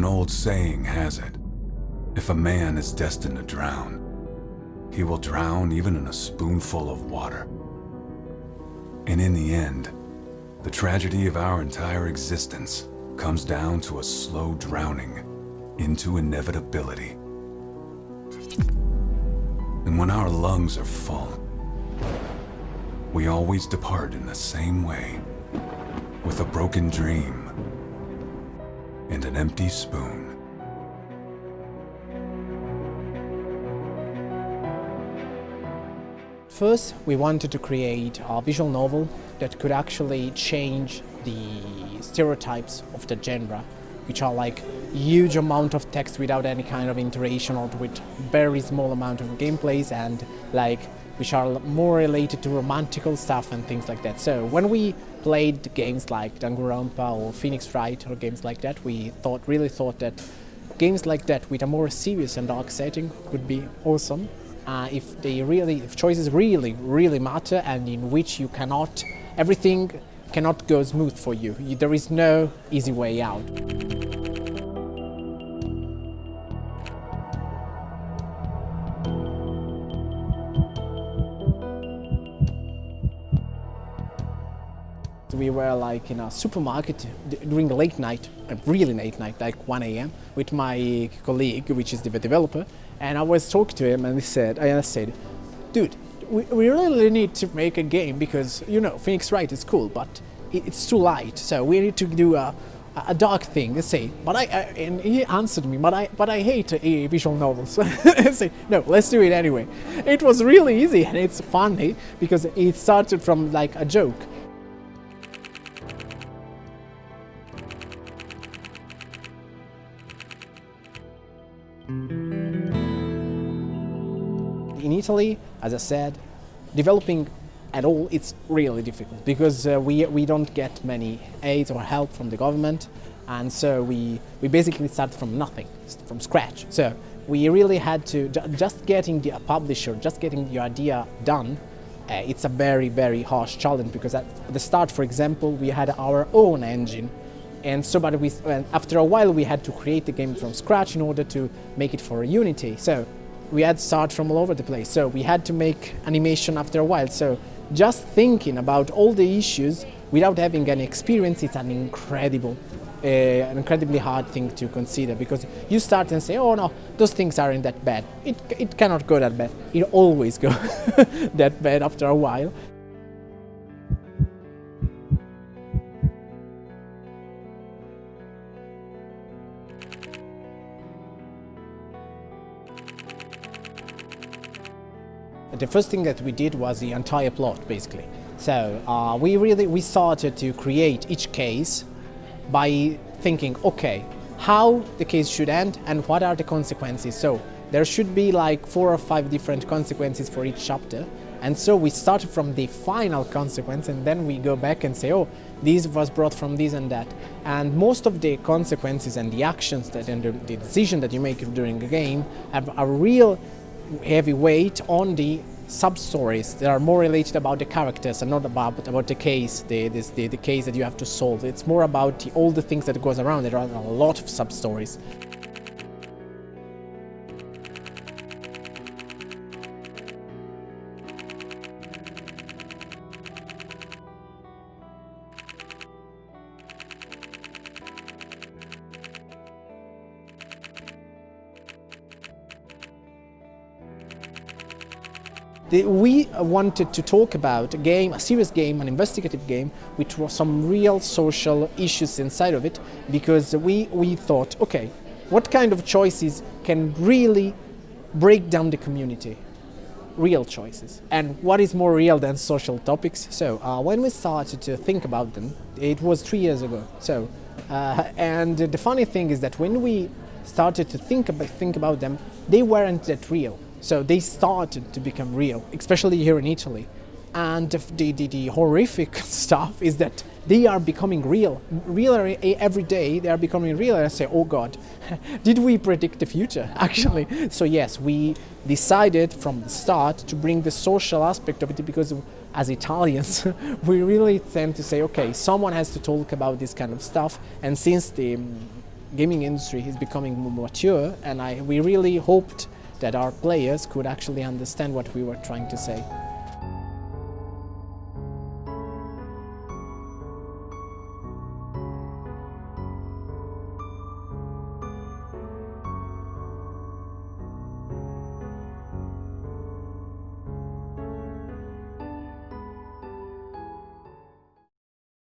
old saying has it, if a man is destined to drown, he will drown even in a spoonful of water. And in the end, the tragedy of our entire existence comes down to a slow drowning into inevitability. And when our lungs are full, we always depart in the same way, with a broken dream and an empty spoon. First, we wanted to create a visual novel that could actually change the stereotypes of the genre, which are like huge amount of text without any kind of iteration or with very small amount of gameplays, and like which are more related to romantical stuff and things like that. So when we played games like Danganronpa or Phoenix Wright or games like that, we really thought that games like that with a more serious and dark setting would be awesome. If choices really matter, and in which everything cannot go smooth for you. There is no easy way out. We were like in a supermarket during the late night, really late night, like 1 a.m. with my colleague, which is the developer, and I was talking to him, and I said, dude, we really need to make a game because, you know, Phoenix Wright is cool, but it's too light, so we need to do a dark thing. I say, and he answered me, but I hate visual novels. I say, no, let's do it anyway. It was really easy, and it's funny because it started from like a joke. In Italy, as I said, developing at all, it's really difficult because we don't get many aid or help from the government, and so we basically start from nothing, from scratch. So we really had to, just getting the publisher, just getting the idea done, it's a very, very harsh challenge because at the start, for example, we had our own engine, and so but after a while we had to create the game from scratch in order to make it for Unity. So we had to start from all over the place. So we had to make animation after a while. So just thinking about all the issues without having any experience, it's an incredibly hard thing to consider, because you start and say, oh no, those things aren't that bad. It cannot go that bad. It always goes that bad after a while. The first thing that we did was the entire plot, basically. So we started to create each case by thinking, okay, how the case should end and what are the consequences. So there should be like 4 or 5 different consequences for each chapter. And so we started from the final consequence, and then we go back and say, oh, this was brought from this and that. And most of the consequences and the actions and the decision that you make during the game have a real heavy weight on the sub-stories that are more related about the characters and not about the case, the case that you have to solve. It's more about all the things that goes around. There are a lot of sub-stories. We wanted to talk about a serious game, an investigative game, with some real social issues inside of it, because we thought, okay, what kind of choices can really break down the community? Real choices. And what is more real than social topics? So when we started to think about them, it was 3 years ago. So, and the funny thing is that when we started to think about them, they weren't that real. So they started to become real, especially here in Italy. And the horrific stuff is that they are becoming realer every day. They are becoming realer. I say, oh God, did we predict the future, actually? So yes, we decided from the start to bring the social aspect of it, because as Italians, we really tend to say, okay, someone has to talk about this kind of stuff. And since gaming industry is becoming more mature, and we really hoped that our players could actually understand what we were trying to say.